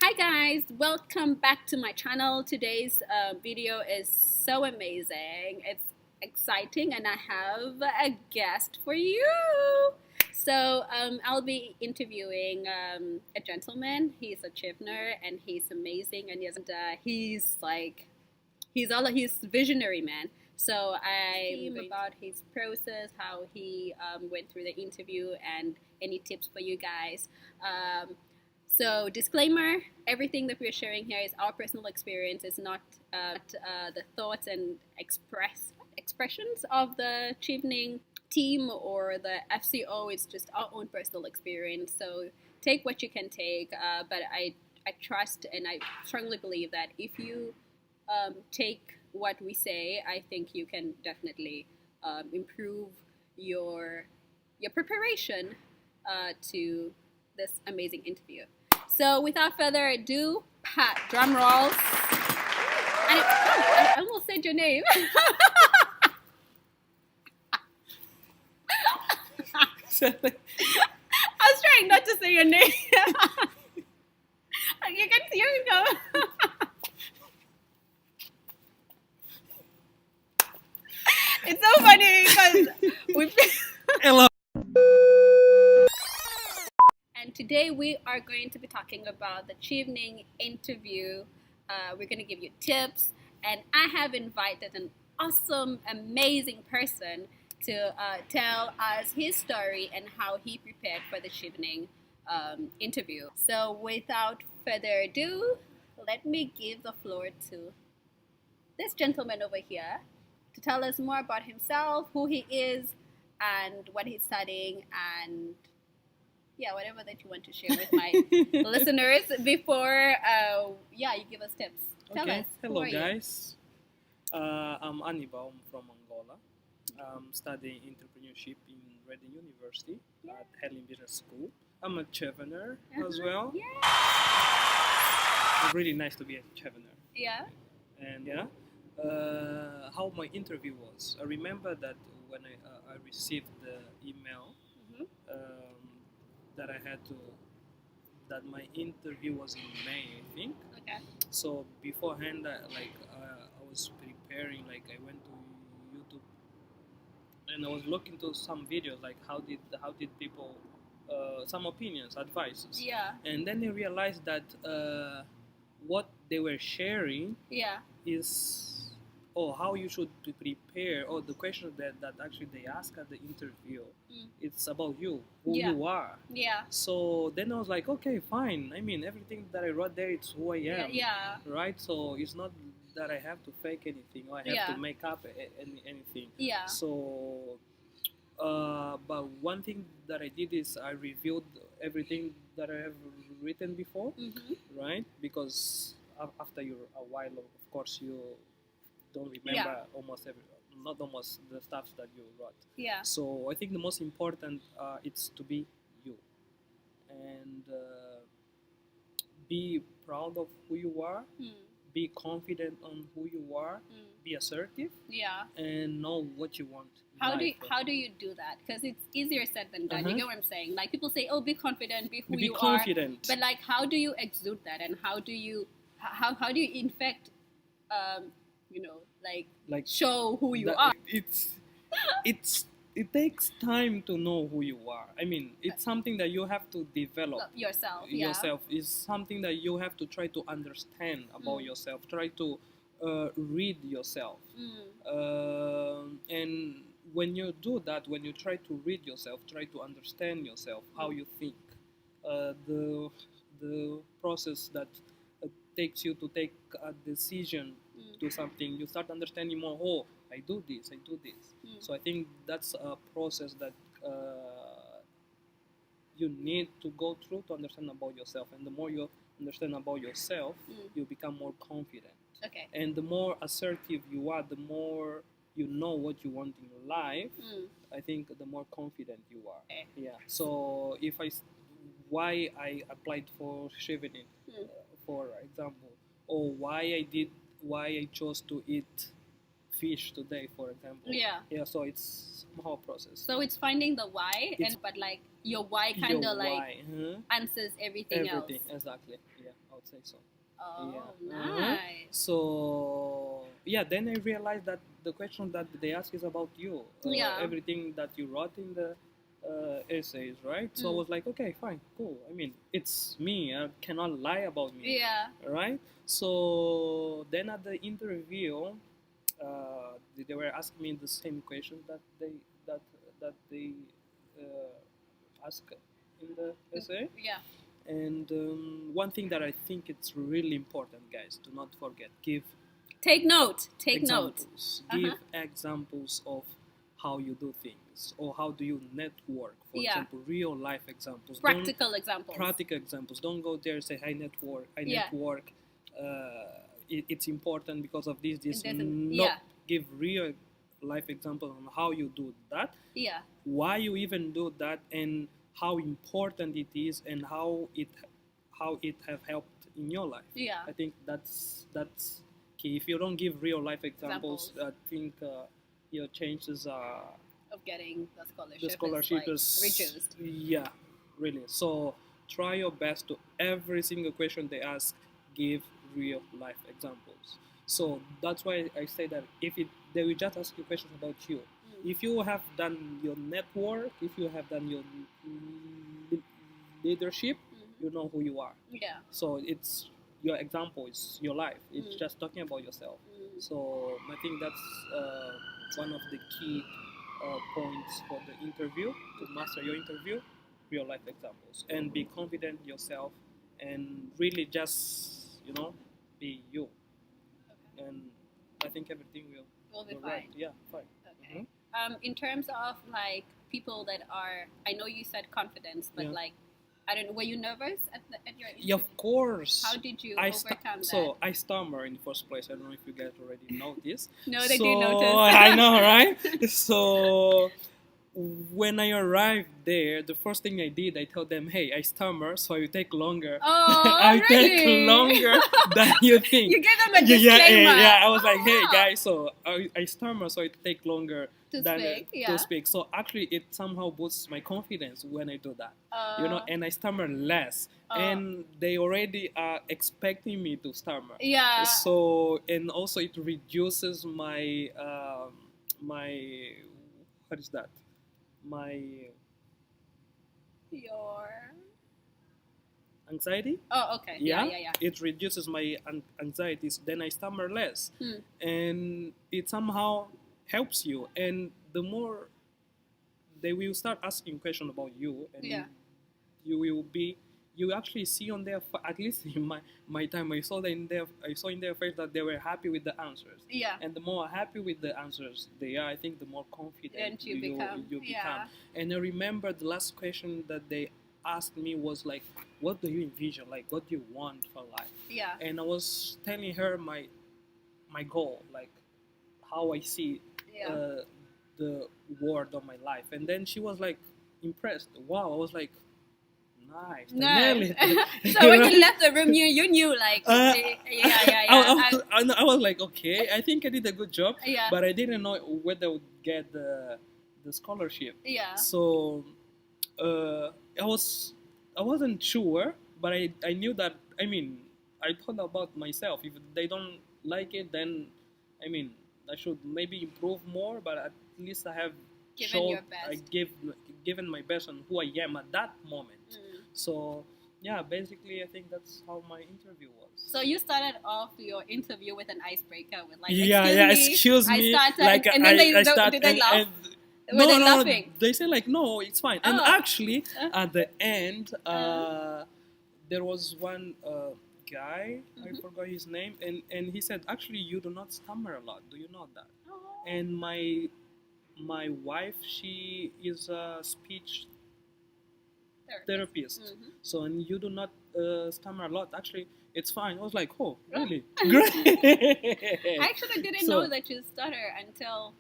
Hi guys, welcome back to my channel. Today's video is so amazing. It's exciting and I have a guest for you. I'll be interviewing a gentleman. He's a Chevener and he's amazing and he's visionary man. So I about his process, how he went through the interview, and any tips for you guys. So disclaimer: everything that we're sharing here is our personal experience. It's not the thoughts and expressions of the chevening team or the FCO. It's just our own personal experience. So take what you can take. But I trust and I strongly believe that if you take what we say, I think you can definitely improve your preparation to this amazing interview. So without further ado, pat drum rolls. I almost said your name. I was trying not to say your name. You can go. It's so funny because we. Hello. And today we are going to be talking about the chevening interview. We're going to give you tips, and I have invited an awesome, amazing person to tell us his story and how he prepared for the chevening interview. So without further ado, let me give the floor to this gentleman over here to tell us more about himself, who he is, and what he's studying, and yeah, whatever that you want to share with my listeners before you give us tips. Tell us. Hello guys. I'm Anibal. I'm from Angola. I'm studying entrepreneurship in Reading University at Helen Business School. I'm a Chevener as well. Yeah. It's really nice to be a Chevener. Yeah. And how my interview was. I remember that when I received the email that I had to, that my interview was in May, I think. Okay. So beforehand, I was preparing. Like I went to YouTube and I was looking to some videos, like how did people, some opinions, advices. Yeah. And then I realized that what they were sharing is how you should prepare, or the questions that actually they ask at the interview. It's about you, who you are. Yeah. So then I was like, okay, fine. I mean, everything that I wrote there, it's who I am. Yeah. Right? So it's not that I have to fake anything or I have to make up anything. Yeah. So, but one thing that I did is I reviewed everything that I have written before, right? Because after a while, of course, you don't remember not almost the stuff that you wrote. Yeah. So I think the most important it's to be you, and be proud of who you are, be confident on who you are, be assertive, and know what you want. How do you do that? Because it's easier said than done. You get what I'm saying? Like people say, "Oh, be confident, be who you confident. are." But like, how do you exude that, and how do you infect, like show who you are? It takes time to know who you are. I mean, it's something that you have to develop yourself. It's something that you have to try to understand about yourself. Try to read yourself. And when you do that, when you try to read yourself, try to understand yourself, how you think, the process that takes you to take a decision to something, you start understanding more. Oh, I do this. So I think that's a process that you need to go through to understand about yourself. And the more you understand about yourself, you become more confident. Okay. And the more assertive you are, the more you know what you want in your life, I think the more confident you are. Okay. Yeah. So why I applied for chevening, for example, or why I chose to eat fish today, for example. Yeah. Yeah. So it's somehow a process. So it's finding the why, but like your why kind of like answers everything else. Exactly. Yeah, I would say so. Oh, yeah. nice. So yeah, then I realized that the question that they ask is about you. Everything that you wrote in the essays, right? So I was like, okay, fine, cool. I mean, it's me. I cannot lie about me. Yeah. Right. So then at the interview, they were asking me the same question that they ask in the essay. Yeah. And one thing that I think it's really important, guys, do not forget, take note. Give examples of how you do things, or how do you network, for example, real life examples, practical examples. Don't go there and say I network. It's important because of this. Give real life examples on how you do that, why you even do that, and how important it is, and how it have helped in your life. I think that's key. If you don't give real life examples. I think your chances are of getting the scholarship is reduced. Yeah, really. So try your best to every single question they ask, give real life examples. So that's why I say that they will just ask you questions about you. If you have done your network, if you have done your leadership, you know who you are. Yeah. So it's your example, it's your life. It's just talking about yourself. So I think that's one of the key points for the interview, to master your interview, real life examples, and be confident in yourself, and really just be you. Okay. And I think everything will be fine. Right. Yeah, fine. Okay. In terms of like people that are, I know you said confidence, but like, I don't know, were you nervous at your interview? Yeah, of course. How did you overcome that? So I stammer in the first place. I don't know if you guys already know this. No, they did notice. I know, right? So when I arrived there, the first thing I did, I told them, hey, I stammer, so I will take longer. Oh, I really? take longer than you think. You gave them a disclaimer. Yeah. I was like, hey, guys, so I stammer, so it take longer to speak. So actually, it somehow boosts my confidence when I do that. And I stammer less. And they already are expecting me to stammer. Yeah. So, and also it reduces my, what is that? Your anxiety. Oh, okay. Yeah. It reduces my anxieties. Then I stammer less, and it somehow helps you. And the more they will start asking questions about you, and you actually see on their, at least in my time, I saw in their face that they were happy with the answers. Yeah. And the more happy with the answers they are, I think the more confident you become. And I remember the last question that they asked me was like, what do you envision? Like, what do you want for life? Yeah. And I was telling her my goal, like how I see the world of my life. And then she was like impressed. Wow. I was like, nice. So when you left the room, you knew, like, I was like, okay, I think I did a good job, but I didn't know whether I would get the scholarship. Yeah. So I wasn't sure, but I knew that. I mean, I thought about myself. If they don't like it, then I mean, I should maybe improve more. But at least I have given my best on who I am at that moment. So yeah, basically I think that's how my interview was. So you started off your interview with an icebreaker with like, excuse me, I started, and then they laugh? Were they laughing? They say like, no, it's fine. And actually at the end there was one guy, I forgot his name, and he said, actually you do not stammer a lot, do you know that? And my wife, she is a speech therapist. So, and you do not stammer a lot. Actually, it's fine. I was like, oh, really? Great. I actually didn't know that you stutter until.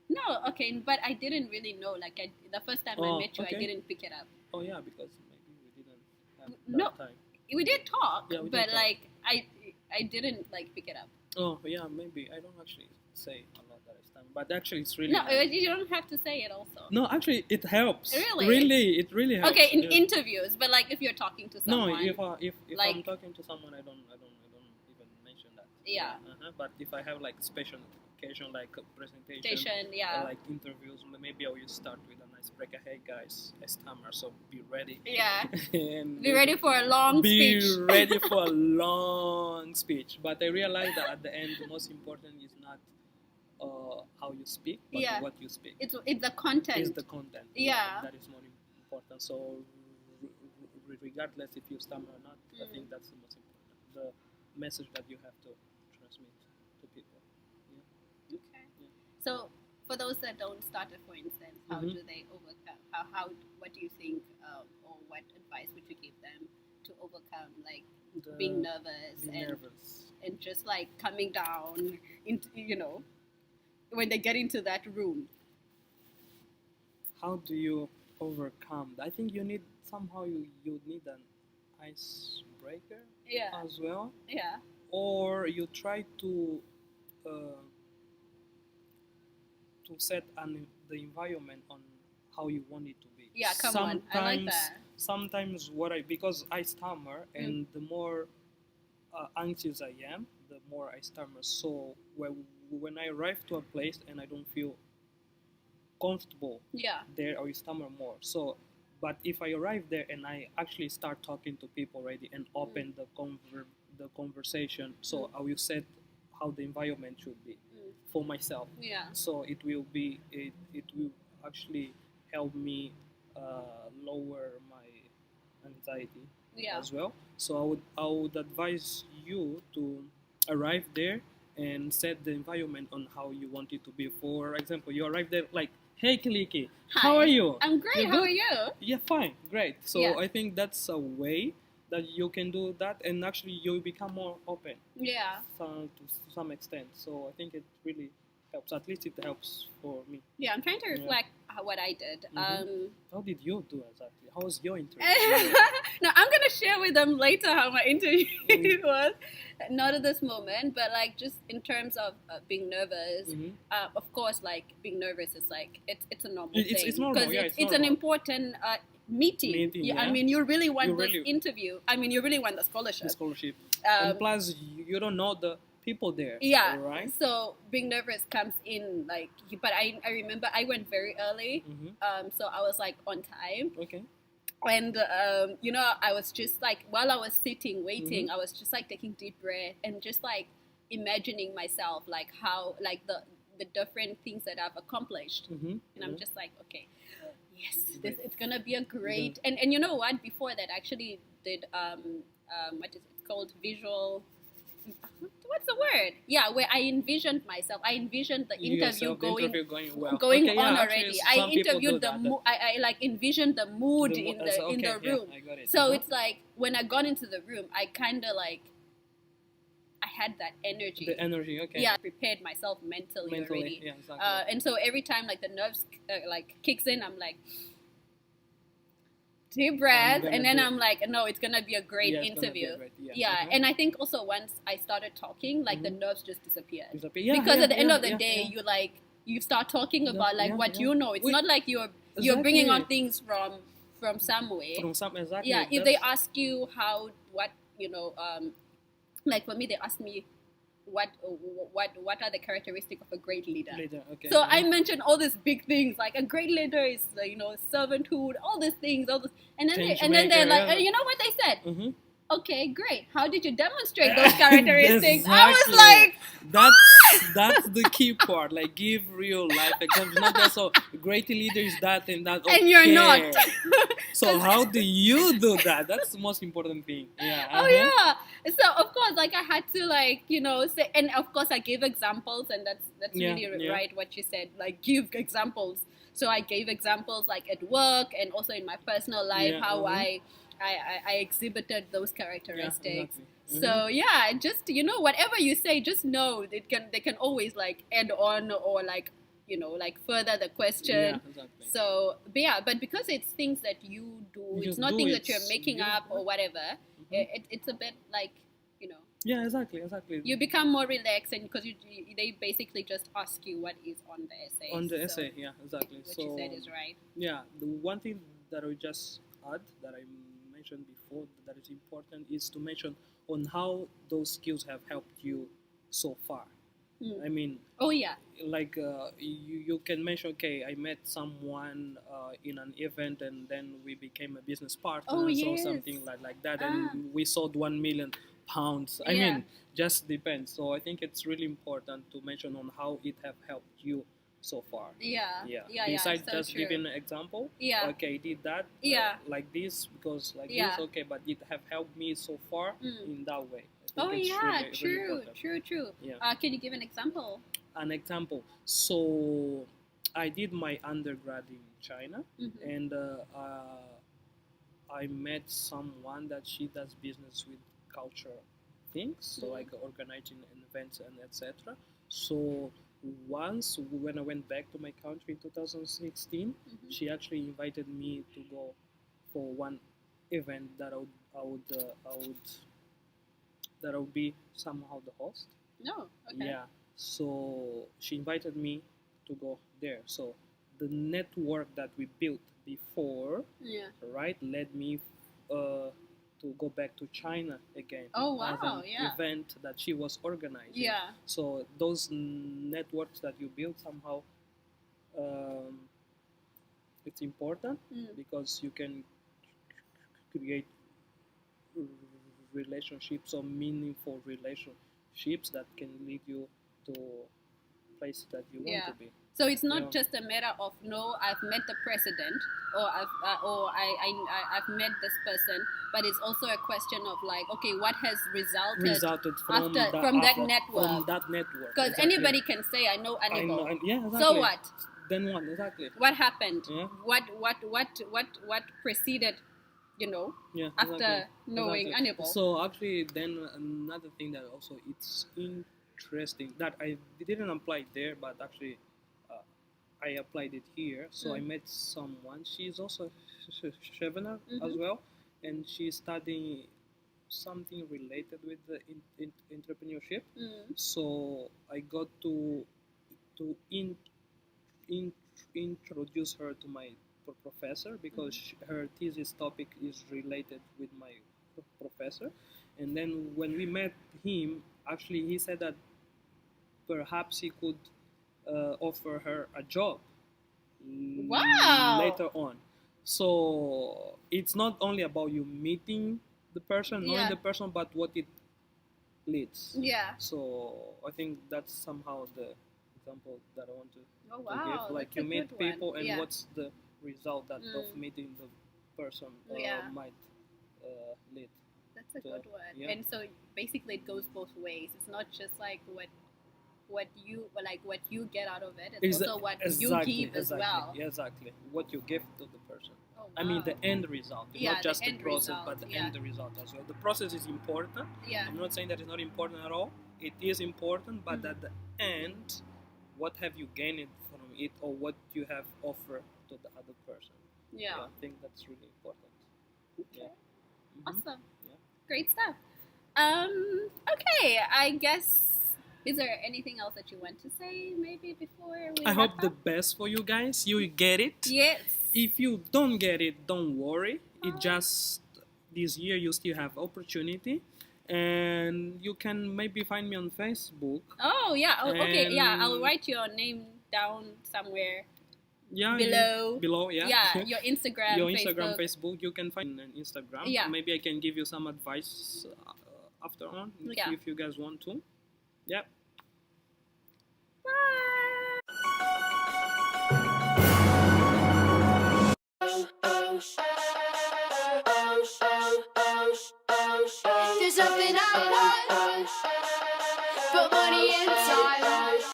No, okay, but I didn't really know. Like, the first time I met you, I didn't pick it up. Oh yeah, because maybe we didn't have that time. We did talk, but like I didn't like pick it up. Oh yeah, maybe I don't actually say a lot that I stammer, but actually it's really No, nice. you don't have to say it also. No, actually it helps. Really? It really helps. Okay, in Yeah. interviews, but like if you're talking to No, someone. if like- I'm talking to someone, I don't even mention that. Yeah. But if I have like special occasion like a presentation, Station, yeah. or like interviews, maybe I will start with a nice break. Hey guys, I stammer, so be ready. Yeah. And Be ready for a long be speech. ready for a long speech. But I realized that at the end, the most important is not how you speak, but Yeah. what you speak. It's the content. Is the content. Yeah. That is more important. So regardless if you stammer or not, I think that's the most important. The message that you have to transmit to people. Okay. So for those that don't stutter, for instance, how do they overcome? What do you think, or what advice would you give them to overcome, like being nervous and just like coming down into, when they get into that room? How do you overcome? I think you need somehow you need an icebreaker. Yeah. As well. Yeah. Or you try to set the environment on how you want it to be. Yeah, come on. I like that. Sometimes because I stammer, and the more anxious I am, the more I stammer. So when I arrive to a place and I don't feel comfortable there, I will stammer more. So, but if I arrive there and I actually start talking to people already and open the conversation, so I will set how the environment should be for myself. Yeah. So it will actually help me lower my anxiety as well. So I would advise you to arrive there and set the environment on how you want it to be. For example, you arrive there like, hey Kiliki, how are you? I'm great. How are you? Yeah, fine, great. So I think that's a way that you can do that, and actually you become more open. Yeah. To some extent. So I think it really helps. At least it helps for me. Yeah, I'm trying to reflect what I did. How did you do exactly? How was your interview? No, I'm gonna share with them later how my interview was. Not at this moment, but like just in terms of being nervous. Of course, like being nervous is like it's a normal thing. It's normal. Because it's an important meeting. Yeah. I mean, you really want this interview. I mean, you really want the scholarship. And plus, you don't know the people there. Yeah. Right. So being nervous comes in like, but I remember I went very early. So I was like on time. Okay. And I was just like, while I was sitting waiting, I was just like taking deep breath and just like imagining myself like how like the different things that I've accomplished. And I'm just like, okay, yes, it's gonna be a great. And you know what? Before that, I actually did what is it called? Visual. What's the word? Yeah, where I envisioned myself. I envisioned the interview going well. On already. I interviewed the mood. I like envisioned the mood in the room. I got it. So it's like when I got into the room, I kind of like I had that energy. The energy, okay. Yeah, I prepared myself mentally already. Yeah, exactly. And so every time like the nerves like kicks in, I'm like deep breath, and then I'm like, no, it's gonna be a great interview. Yeah. And I think also once I started talking, like the nerves just disappeared. Because at the end of the day, you start talking about like what you know. It's not like you're bringing out things from somewhere. Exactly. Yeah. If they ask you like for me, they asked me what are the characteristics of a great leader. Okay. So I mentioned all these big things, like a great leader is servanthood, all these things, and then they're like, you know what they said? Okay, great. How did you demonstrate those characteristics? Exactly. I was like, that's the key part. Like, give real life examples. Not that so great leader is that and that. Okay. And you're not. So how do you do that? That's the most important thing. Yeah. Oh yeah. So of course, like I had to say, and of course I gave examples, and that's really right what you said. Like give examples. So I gave examples like at work and also in my personal life how I exhibited those characteristics. So just whatever you say, just know they can always like add on or like further the question. So but because it's things that you do, it's not things that you're making up or whatever. It's a bit like Yeah, exactly. You become more relaxed, and because they basically just ask you what is on the essay. On the So essay, yeah, exactly. what So you said is right. yeah, the one thing that I just add that I mentioned before that is important is to mention on how those skills have helped you so far. Mm. I mean, Oh yeah. like you can mention, okay, I met someone in an event and then we became a business partners Oh, or yes. something like that, Ah. and we sold 1 million pounds. I Yeah. mean, just depends. So I think it's really important to mention on how it have helped you so far. Yeah. Yeah. Besides So just true. giving an example. Yeah. Okay, did that. Yeah. Like this because like Yeah. this. Okay, but it have helped me so far in that way. I Oh think it's yeah, really, true, really important. true. Yeah. Can you give an example? An example. So I did my undergrad in China, and I met someone that she does business with culture things, so like organizing events and etc. So once when I went back to my country in 2016, she actually invited me to go for one event that I would that I would be somehow the host. No. Okay. Yeah. So she invited me to go there. So the network that we built before, right, led me to go back to China again. Oh wow! As an Yeah. event that she was organizing. Yeah. So those networks that you build somehow, it's important because you can create relationships or meaningful relationships that can lead you to place that you want to be. So it's not just a matter of no, I've met the president or I've met this person, but it's also a question of like, okay, what has resulted from that network? From that network. Because anybody can say, I know Annabelle. Yeah, exactly. So what? Then what? Exactly. What happened? Yeah. What preceded? After knowing Annabelle. So actually, then another thing that also it's interesting that I didn't apply there, but actually I applied it here. So I met someone. She's also Chevener as well, and she's studying something related with the entrepreneurship. So I got to introduce her to my professor because her thesis topic is related with my professor. And then when we met him, actually he said that perhaps he could offer her a job later on. So it's not only about you meeting the person, knowing the person, but what it leads. Yeah. So I think that's somehow the example that I want to give. Like that's you meet people and yeah. what's the result that of meeting the person might lead. That's a good one. Yeah. And so basically it goes both ways. It's not just like what you get out of it. It's also what you give as well. Yeah, exactly. What you give to the person. Oh, wow. I mean the end result. It's not just the process, but the end result as well. The process is important. Yeah. I'm not saying that it's not important at all. It is important, but at the end, what have you gained from it, or what you have offered to the other person? Yeah. I think that's really important. Okay. Yeah. Awesome. Yeah. Great stuff. Okay, I guess. Is there anything else that you want to say maybe before we I hope the best for you guys. You get it. Yes. If you don't get it, don't worry. It just this year you still have opportunity, and you can maybe find me on Facebook. Oh yeah. Oh, okay. Yeah, I'll write your name down somewhere. Yeah. Below. Yeah. Yeah. Your Instagram. Facebook. You can find on Instagram. Yeah. Maybe I can give you some advice after on if you guys want to. Yep. There's something I want, but money inside.